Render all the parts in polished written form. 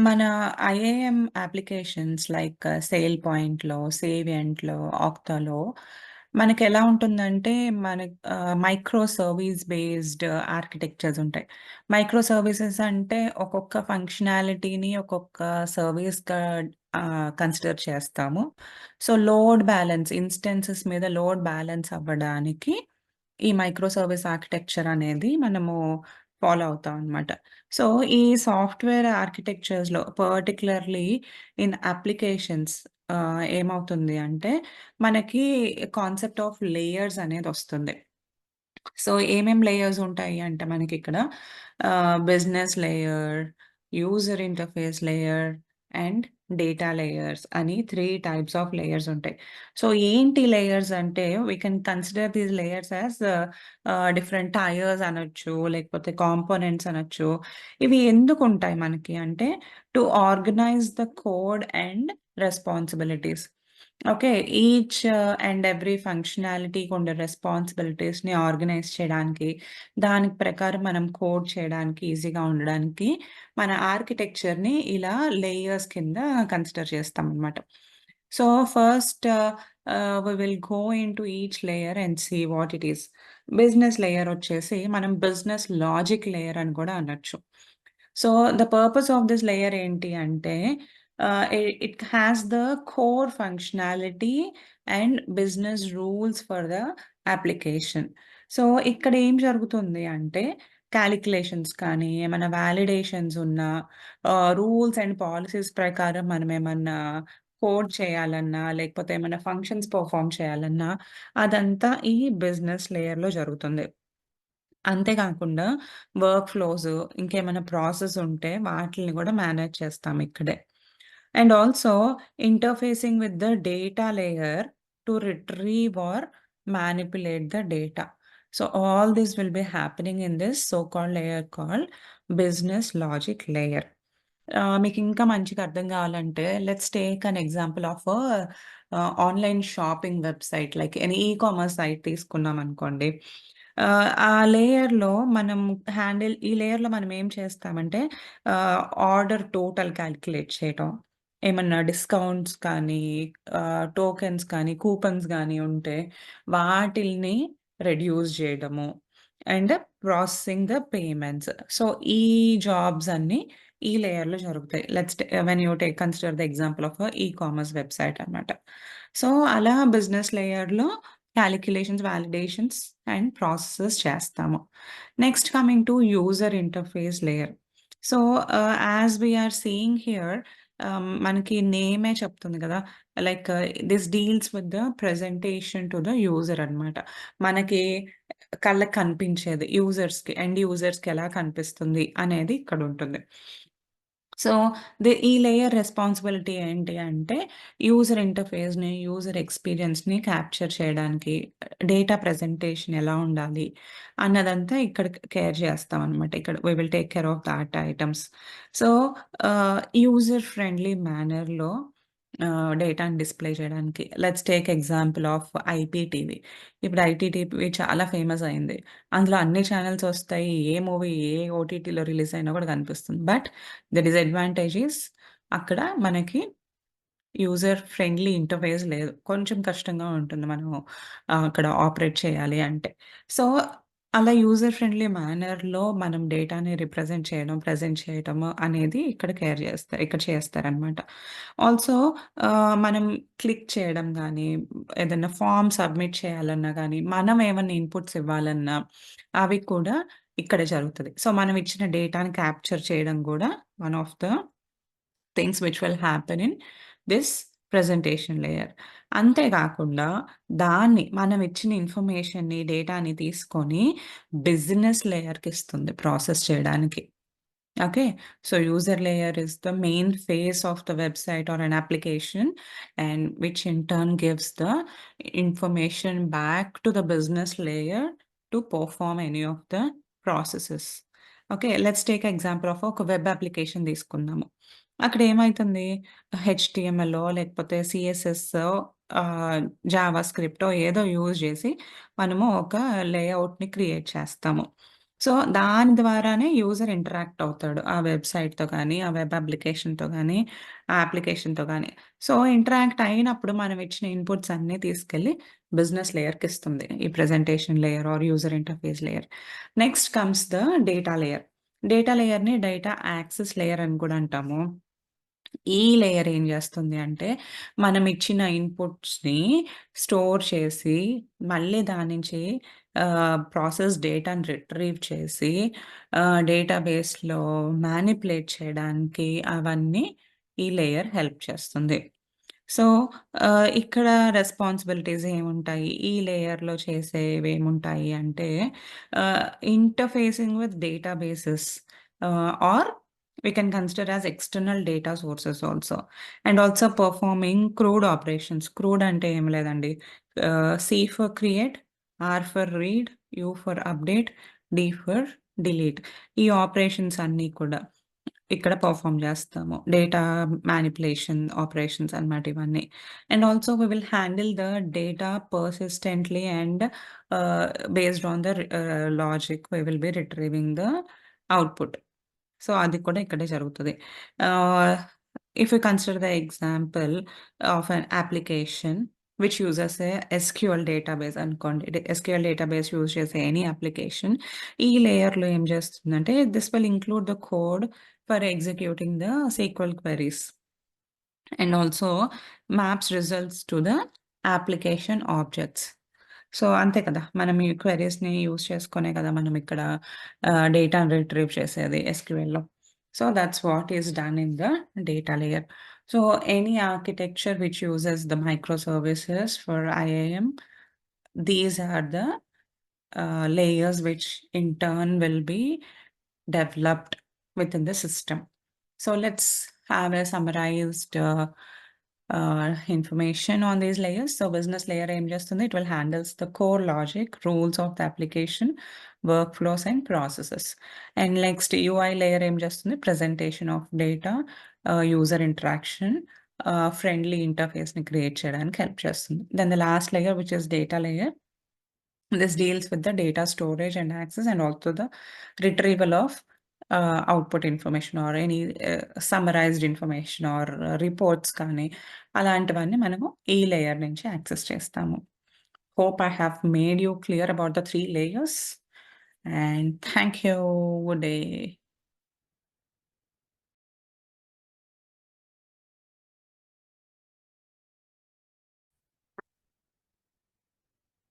మన IIM applications like sale పాయింట్‌లో, సేవియంట్‌లో, ఆక్టాలో మనకెలా ఉంటుందంటే మన మైక్రో సర్వీస్ బేస్డ్ ఆర్కిటెక్చర్స్ ఉంటాయి. మైక్రో సర్వీసెస్ అంటే ఒక్కొక్క ఫంక్షనాలిటీని ఒక్కొక్క సర్వీస్‌గా కన్సిడర్ చేస్తాము. సో, లోడ్ బ్యాలెన్స్ ఇన్‌స్టెన్సెస్ మీద లోడ్ బ్యాలెన్స్ అవ్వడానికి ఈ మైక్రో సర్వీస్ ఆర్కిటెక్చర్ అనేది మనము ఫాలో అవుతామనమాట. సో, ఈ సాఫ్ట్‌వేర్ ఆర్కిటెక్చర్స్‌లో పర్టిక్యులర్‌లీ ఇన్ అప్లికేషన్స్ ఏమవుతుంది అంటే, మనకి కాన్సెప్ట్ ఆఫ్ లేయర్స్ అనేదొస్తుంది. సో, ఏమేం లేయర్స్ ఉంటాయి అంటే మనకిక్కడ business layer, user interface layer and data layers అని 3 టైప్స్ ఆఫ్ లేయర్స్ ఉంటాయి. సో, ఏంటి లేయర్స్ అంటే we can consider these layers as different tiers అనొచ్చు, లేకపోతే కాంపోనెంట్స్ అనొచ్చు. ఇవి ఎందుకుంటాయి మనకి అంటే to organize the code and responsibilities. Okay. Each and every ఫంక్షనాలిటీకి ఉండే రెస్పాన్సిబిలిటీస్‌ని ఆర్గనైజ్ చేయడానికి, దానికి ప్రకారం మనం కోడ్ చేయడానికి ఈజీగా ఉండడానికి, మన ఆర్కిటెక్చర్‌ని ఇలా లేయర్స్ కింద కన్సిడర్ చేస్తామనమాట. So, first we will go into each layer and see what it is. Business layer వచ్చేసి మనం బిజినెస్ లాజిక్ లేయర్ అని కూడా అనొచ్చు. So, the purpose of this layer ఏంటి అంటే it has the core functionality and business rules for the application. So, ఇక్కడ ఏం జరుగుతుంది అంటే కాలిక్యులేషన్స్ కానీ, ఏమైనా వాలిడేషన్స్ ఉన్నా, రూల్స్ అండ్ పాలిసీస్ ప్రకారం మనం ఏమన్నా కోడ్ చేయాలన్నా, లేకపోతే ఏమైనా ఫంక్షన్స్ పెర్ఫార్మ్ చేయాలన్నా, అదంతా ఈ బిజినెస్ లేయర్‌లో జరుగుతుంది. అంతే కాకుండా వర్క్ ఫ్లోస్ ఇంకేమైనా ప్రాసెస్ ఉంటే వాటిల్ని గూడా మేనేజ్ చేస్తాం ఇక్కడే. And also interfacing with the data layer to retrieve or manipulate the data. So, all this will be happening in this so called layer called business logic layer. మీకింకా మంచిగా అర్థం గావాలంటే let's take an example of online shopping website like any e-commerce site తీసుకున్నామనుకోండి. ఆ లేయర్‌లో మనం ఈ లేయర్‌లో మనం ఏం చేస్తామంటే ఆహ్, ఆర్డర్ టోటల్ కాలిక్యులేట్ చేయటం. ఏమన్నా డిస్కౌంట్స్ కానీ, టోకెన్స్ కానీ, కూపన్స్ గానీ ఉంటే వాటిల్ని రెడ్యూస్ జేయడము. And processing the payments. So, ఈ జాబ్స్ అన్నీ ఈ లేయర్‌లో జరుగుతాయి. When you consider the example of e-commerce website అన్నమాట. సో, అలా బిజినెస్ లేయర్‌లో కాలిక్యులేషన్స్, వాలిడేషన్స్ అండ్ ప్రాసెసెస్ చేస్తాము. Next coming to user interface layer. So, as we are seeing here మనకి నేమే చెప్తుంది గదా! Like this deals with the presentation to the user అన్నమాట. మనకి కళ్ళకి కనిపించేది ఎండ్ యూజర్స్‌కి ఎలా కనిపిస్తుంది అనేది ఇక్కడుంటుంది. సో, ఈ లేయర్ రెస్పాన్సిబిలిటీ ఏంటి అంటే, యూజర్ ఇంటర్ఫేస్‌ని, యూజర్ ఎక్స్‌పీరియన్స్‌ని క్యాప్చర్ చేయడానికి, డేటా ప్రెజెంటేషన్ ఎలా ఉండాలి అన్నదంతా ఇక్కడ కేర్ చేస్తామనమాట. ఇక్కడ we will take care of thought items. So, user friendly మేనర్‌లో డేటాని డిస్‌ప్లే చేయడానికి. Let's take example of IPTV. ఇప్పుడు ఐటీటీవీ చాలా ఫేమస్ అయింది. అందులో అన్ని ఛానెల్స్ ఒస్తాయి. ఏ మూవీ ఏ ఓటీటీలో రిలీజ్ అయినా కూడా కనిపిస్తుంది. బట్ ద డిసడ్వాంటేజ్ ఈస్ అక్కడ మనకి యూజర్ ఫ్రెండ్లీ ఇంటర్‌ఫేస్ లేదు. కొంచెం కష్టంగా ఉంటుంది మనము అక్కడ ఆపరేట్ చేయాలి అంటే. సో, అలా యూజర్ ఫ్రెండ్లీ మేనర్‌లో మనం డేటాని రిప్రజెంట్ చేయడం, ప్రెజెంట్ చేయడము అనేది ఇక్కడ చేస్తారనమాట. ఆల్సో మనం క్లిక్ చేయడం గానీ, ఏదన్నా ఫార్మ్ సబ్మిట్ చేయాలన్నా గానీ, మనం ఏమన్నా ఇన్‌పుట్స్ ఇవ్వాలన్నా అవి కూడా ఇక్కడే జరుగుతది. సో, మనం ఇచ్చిన డేటాని క్యాప్చర్ చేయడం గూడా one of the things which will happen in this presentation layer. అంతే గాకుండా మనం ఇచ్చిన ఇన్ఫర్మేషన్‌ని, డేటాని తీసుకొని బిజినెస్ లేయర్‌కిస్తుంది ప్రాసెస్ చేయడానికి. Okay. So, user layer is the main face of the website or an application and which in turn gives the information back to the business layer to perform any of the processes. Okay. Let's take example of ఒక web application తీసుకుందాము. అక్కడ ఏమైతుంది హెచ్‌టీఎంఎల్లో లేకపోతే సీఎస్ఎస్సో Java స్క్రిప్టో ఏదో use జేసి మనము ఒక లేఔట్‌ని create చేస్తాము. So, దాని ద్వారానే యూజర్ ఇంటరాక్ట్ అవుతాడు. ఆ వెబ్‌సైట్‌తో గానీ, ఆ వెబ్ అప్లికేషన్‌తో గానీ, ఆ అప్లికేషన్‌తో గానీ. సో, ఇంటరాక్ట్ అయినప్పుడు మనం ఇచ్చిన ఇన్‌పుట్స్ అన్నీ తీసుకెళ్ళి బిజినెస్ లేయర్‌కిస్తుంది. ఈ presentation layer or user interface layer. Next comes the data layer. Data లేయర్‌ని డేటా యాక్సెస్ లేయర్ అని కూడా అంటాము. ఈ లేయర్ ఏం జేస్తుంది అంటే, మనం ఇచ్చిన ఇన్‌పుట్స్‌ని స్టోర్ చేసి, మళ్ళీ దాని నుంచి ప్రాసెస్ డేటాను రిట్రీవ్ చేసి, డేటాబేస్‌లో మానిప్యులేట్ చేయడానికి అవన్నీ ఈ లేయర్ హెల్ప్ చేస్తుంది. సో, ఇక్కడ రెస్పాన్సిబిలిటీస్ ఏముంటాయి? ఈ లేయర్‌లో చేసేవేముంటాయి అంటే, interfacing with databases or we can consider as external data sources also. And also performing CRUD operations. CRUD అంటే ఏం లేదండి. C for create, R for read, U for update, D for delete. ఈ operations అన్నీ కూడా ఇక్కడ perform చేస్తాము. Data manipulation operations అన్నమాట ఇవన్నీ. And also we will handle the data persistently and based on the logic we will be retrieving the output. So, అది కూడా ఇక్కడే జరుగుతది. Ah, if you consider the example of an application which uses a SQL database అనుకోండి. SQL database use చేసే any application ఈ లేయర్‌లో ఏం చేస్తుందంటే this will include the code for executing the SQL queries. And also maps results to the application objects. So, అంతే కదా! మనం ఈ క్వెరీస్‌ని యూజ్ చేసుకొనే కదా! మనం ఇక్కడ డేటాను రిట్రీవ్ చేసేది ఎస్‌క్యూఎల్‌లో. So, that's what is done in the data layer. So, any architecture which uses the micro services for IIM, these are the layers which in turn will be developed within the system. So let's have a summarized information on these layers. So business layer aim చేస్తుంది, it will handles the core logic, rules of the application, workflows and processes. And next UI layer aim చేస్తుంది, presentation of data, user interaction, friendly interface ని create చేయడానికి help చేస్తుంది. Then the last layer which is data layer. This deals with the data storage and access and also the retrieval of output information or any summarized information or reports కానీ అలాంటివన్నీ మనము ఈ layer నుంచి access చేస్తాము. Hope I have made you clear about the 3 layers and thank you. Good day.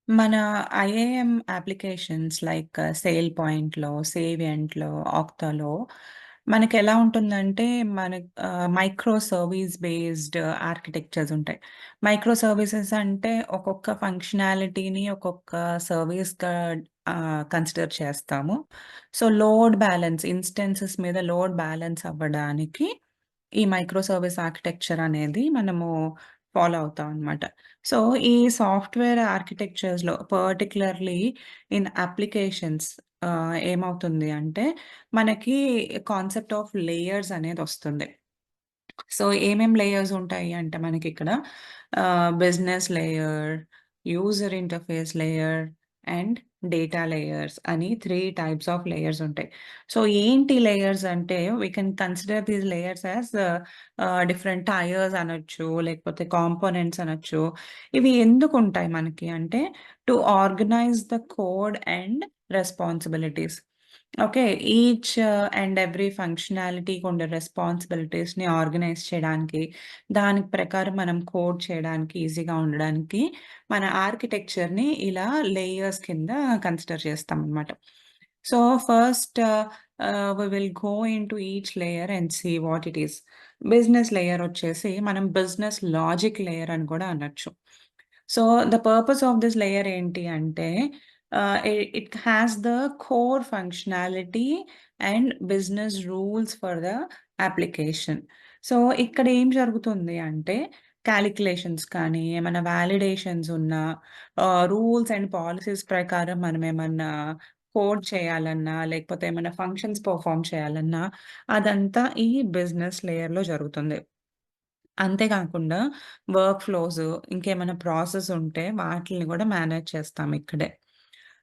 మన IIM applications like sale పాయింట్‌లో, సేవియంట్‌లో, ఆక్టాలో మనకెలా ఉంటుందంటే మైక్రో సర్వీస్ బేస్డ్ ఆర్కిటెక్చర్స్ ఉంటాయి. మైక్రో సర్వీసెస్ అంటే ఒక్కొక్క ఫంక్షనాలిటీని ఒక్కొక్క సర్వీస్‌గా కన్సిడర్ చేస్తాము. సో, లోడ్ బ్యాలెన్స్ ఇన్‌స్టెన్సెస్ మీద లోడ్ బ్యాలెన్స్ అవ్వడానికి ఈ మైక్రో సర్వీస్ ఆర్కిటెక్చర్ అనేది మనము ఫాలో అవుతాం అనమాట. సో, ఈ సాఫ్ట్‌వేర్ ఆర్కిటెక్చర్స్‌లో పర్టిక్యులర్‌లీ ఇన్ అప్లికేషన్స్ ఏమవుతుంది అంటే, మనకి కాన్సెప్ట్ ఆఫ్ లేయర్స్ అనేదొస్తుంది. సో, ఏమేం లేయర్స్ ఉంటాయి అంటే మనకిక్కడ business layer, user interface layer and data layers అని 3 టైప్స్ ఆఫ్ లేయర్స్ ఉంటాయి. సో, ఏంటి లేయర్స్ అంటే we can consider these layers as different tiers అనొచ్చు, లేకపోతే కాంపోనెంట్స్ అనొచ్చు. ఇవి ఎందుకుంటాయి మనకి అంటే to organize the code and responsibilities. Okay. Each and every ఫంక్షనాలిటీకి ఉండే రెస్పాన్సిబిలిటీస్‌ని ఆర్గనైజ్ చేయడానికి, దాని ప్రకారం మనం కోడ్ చేయడానికి ఈజీగా ఉండడానికి, మన ఆర్కిటెక్చర్‌ని ఇలా లేయర్స్ కింద కన్సిడర్ చేస్తామనమాట. So, first we will go into each layer and see what it is. Business layer వచ్చేసి మనం బిజినెస్ లాజిక్ లేయర్ అని కూడా అనొచ్చు. So, the purpose of this layer ఏంటి అంటే it has the core functionality and business rules for the application. So, ఇక్కడ ఏం జరుగుతుంది అంటే కాలిక్యులేషన్స్ కానీ, ఏమైనా వాలిడేషన్స్ ఉన్నా, రూల్స్ అండ్ పాలిసీస్ ప్రకారం మనం ఏమన్నా కోడ్ చేయాలన్నా, లేకపోతే ఏమైనా ఫంక్షన్స్ పెర్ఫార్మ్ చేయాలన్నా, అదంతా ఈ బిజినెస్ లేయర్‌లో జరుగుతుంది. అంతే కాకుండా వర్క్ ఫ్లోస్ ఇంకేమైనా ప్రాసెస్ ఉంటే వాటిల్ని గూడా మేనేజ్ చేస్తాం ఇక్కడే.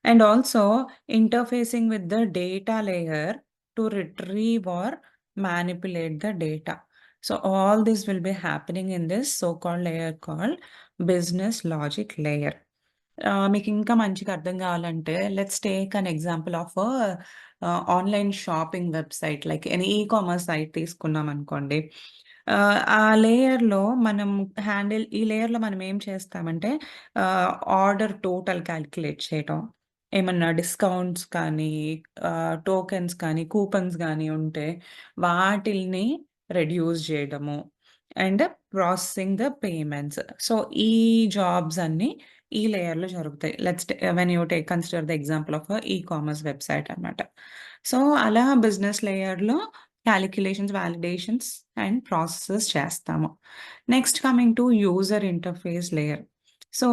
and also interfacing with the data layer to retrieve or manipulate the data. So all this will be happening in this so-called layer called business logic layer. మీకు ఇంకా మంచిగా అర్థం కావాలంటే let's take an example of online shopping website like any e-commerce site తీసుకున్నాం అనుకోండి. ఆ లేయర్‌లో మనం ఈ లేయర్‌లో మనం ఏం చేస్తామంటే ఆర్డర్ టోటల్ కాలిక్యులేట్ చేయటం. ఏమన్నా డిస్కౌంట్స్ కానీ, టోకెన్స్ కానీ, కూపన్స్ గానీ ఉంటే వాటిల్ని రెడ్యూస్ జేయడము and processing the payments. So, ఈ జాబ్స్ అన్నీ ఈ లేయర్‌లో జరుగుతాయి. When you consider the example of e-commerce website అన్నమాట. సో, అలా బిజినెస్ లేయర్‌లో కాలిక్యులేషన్స్, వాలిడేషన్స్ అండ్ ప్రాసెసెస్ చేస్తాము. Next coming to user interface layer. So,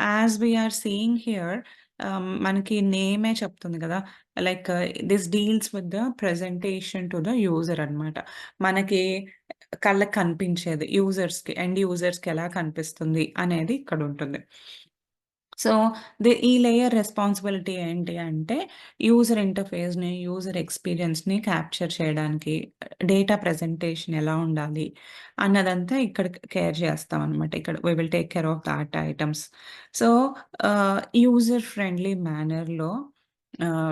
as we are seeing here మనకి నేమే చెప్తుంది గదా! Like this deals with the presentation to the user అన్నమాట. మనకి కళ్ళకి కనిపించేది ఎండ్ యూజర్స్‌కి ఎలా కనిపిస్తుంది అనేది ఇక్కడుంటుంది. సో, ఈ లేయర్ రెస్పాన్సిబిలిటీ ఏంటి అంటే, యూజర్ ఇంటర్‌ఫేస్‌ని, యూజర్ ఎక్స్‌పీరియన్స్‌ని క్యాప్చర్ చేయడానికి, డేటా ప్రెజెంటేషన్ ఎలా ఉండాలి అన్నదంతా ఇక్కడ కేర్ చేస్తామనమాట. ఇక్కడ we will take care of thought items. So, user friendly మేనర్‌లో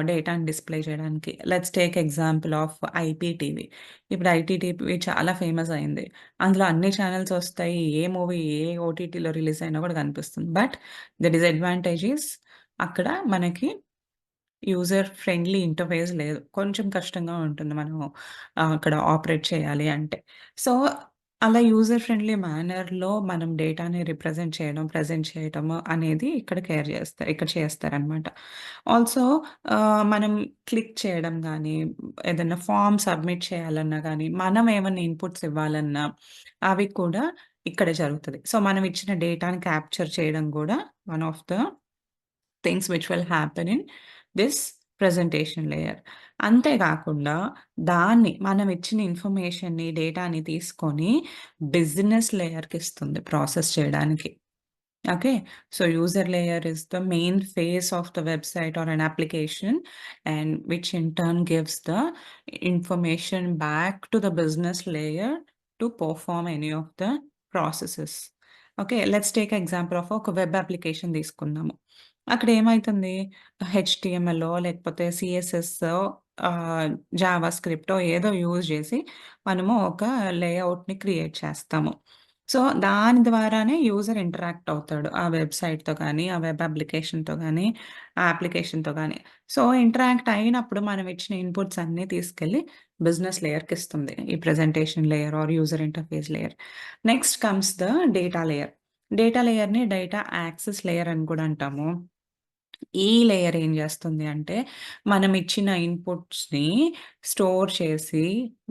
డేటాని డిస్‌ప్లే చేయడానికి let's take example of IPTV. ఇప్పుడు ఐటీటీవీ చాలా ఫేమస్ అయింది. అందులో అన్ని ఛానెల్స్ ఒస్తాయి. ఏ మూవీ ఏ ఓటీటీలో రిలీజ్ అయినా కూడా కనిపిస్తుంది. బట్ ద డిసడ్వాంటేజ్ ఈస్ అక్కడ మనకి యూజర్ ఫ్రెండ్లీ ఇంటర్‌ఫేస్ లేదు. కొంచెం కష్టంగా ఉంటుంది మనము అక్కడ ఆపరేట్ చేయాలి అంటే. సో, అలా యూజర్ ఫ్రెండ్లీ మేనర్‌లో మనం డేటాని రిప్రజెంట్ చేయడం, ప్రెజెంట్ చేయడము అనేది ఇక్కడ చేస్తారనమాట. ఆల్సో మనం క్లిక్ చేయడం గానీ, ఏదన్నా ఫార్మ్ సబ్మిట్ చేయాలన్నా గానీ, మనం ఏమన్నా ఇన్‌పుట్స్ ఇవ్వాలన్నా అవి కూడా ఇక్కడే జరుగుతది. సో, మనం ఇచ్చిన డేటాని క్యాప్చర్ చేయడం గూడా one of the things which will happen in this presentation layer. అంతే గాకుండా మనం ఇచ్చిన ఇన్ఫర్మేషన్‌ని, డేటాని తీసుకొని బిజినెస్ లేయర్‌కిస్తుంది ప్రాసెస్ చేయడానికి. Okay, so user layer is the main face of the website or an application, and which in turn gives the information back to the business layer to perform any of the processes. Okay, let's take example of ఒక web application తీసుకుందాము. అక్కడ ఏమైతుంది హెచ్‌టీఎంఎల్లో లేకపోతే సీఎస్ఎస్సో Java స్క్రిప్టో ఏదో use చేసి మనము ఒక లేఔట్‌ని create చేస్తాము. సో, దాని ద్వారానే యూజర్ ఇంటరాక్ట్ అవుతాడు. ఆ వెబ్‌సైట్‌తో గానీ, ఆ వెబ్ అప్లికేషన్‌తో గానీ, ఆ అప్లికేషన్‌తో గానీ. సో, ఇంటరాక్ట్ అయినప్పుడు మనం ఇచ్చిన ఇన్‌పుట్స్ అన్నీ తీసుకెళ్ళి బిజినెస్ లేయర్‌కిస్తుంది. ఈ presentation layer or user interface layer. Next comes the data layer. Data లేయర్‌ని డేటా యాక్సెస్ లేయర్ అని కూడా అంటాము. ఈ లేయర్ ఏం చేస్తుంది అంటే, మనం ఇచ్చిన ఇన్‌పుట్స్‌ని స్టోర్ చేసి,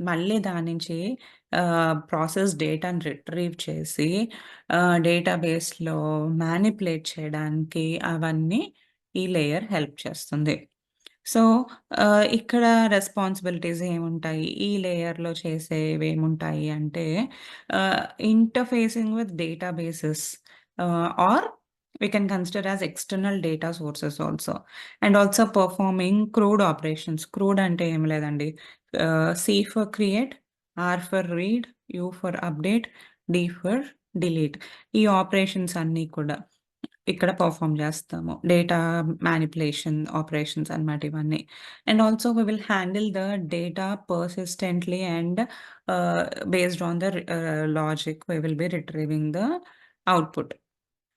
మళ్ళీ దాని నుంచి ప్రాసెస్ డేటాని రిట్రీవ్ చేసి, డేటాబేస్‌లో మానిప్యులేట్ చేయడానికి అవన్నీ ఈ లేయర్ హెల్ప్ చేస్తుంది. సో, ఇక్కడ రెస్పాన్సిబిలిటీస్ ఏముంటాయి? ఈ లేయర్‌లో చేసేవేముంటాయి అంటే, interfacing with databases or we can consider as external data sources also. And also performing CRUD operations. CRUD అంటే ఏం లేదండి. C for create, R for read, U for update, D for delete. ఈ operations అన్నీ కూడా ఇక్కడ perform చేస్తాము. Data manipulation operations అన్నమాట ఇవన్నీ. And also we will handle the data persistently and based on the logic we will be retrieving the output.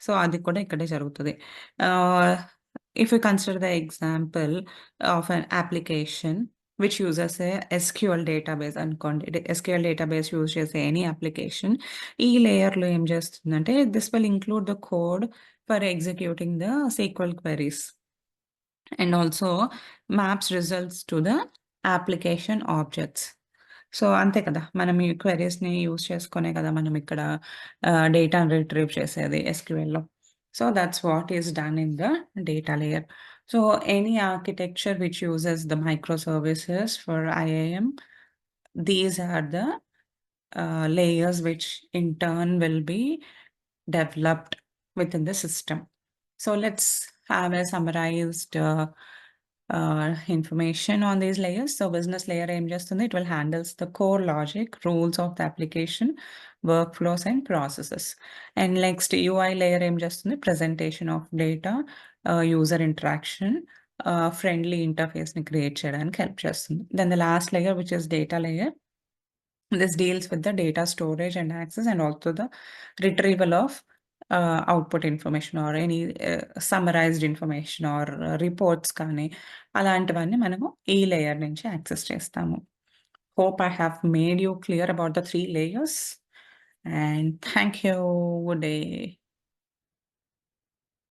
So, అది కూడా ఇక్కడే జరుగుతది. Ah, if you consider the example of an application which uses a SQL database అనుకోండి. SQL database use చేసే any application ఈ లేయర్‌లో ఏం చేస్తుందంటే this will include the code for executing the SQL queries. And also maps results to the application objects. So, అంతే కదా! మనం ఈ క్వెరీస్‌ని యూజ్ చేసుకొనే కదా! మనం ఇక్కడ డేటాను రిట్రీవ్ చేసేది ఎస్‌క్యూఎల్‌లో. So, that's what is done in the data layer. So, any architecture which uses the micro services for IIM, these are the layers which in turn will be developed within the system. So let's have a summarized information on these layers. So business layer ఏం చేస్తుంది? It will handles the core logic, rules of the application, workflows and processes. And next UI layer ఏం చేస్తుంది? Presentation of data, user interaction, friendly ఇంటర్ఫేస్‌ని create చేయడానికి help చేస్తుంది. Then the last layer which is data layer. This deals with the data storage and access and also the retrieval of output information or any summarized information or reports కానీ అలాంటివన్నీ మనము ఈ layer నుంచి access చేస్తాము. Hope I have made you clear about the 3 layers and thank you. Good day.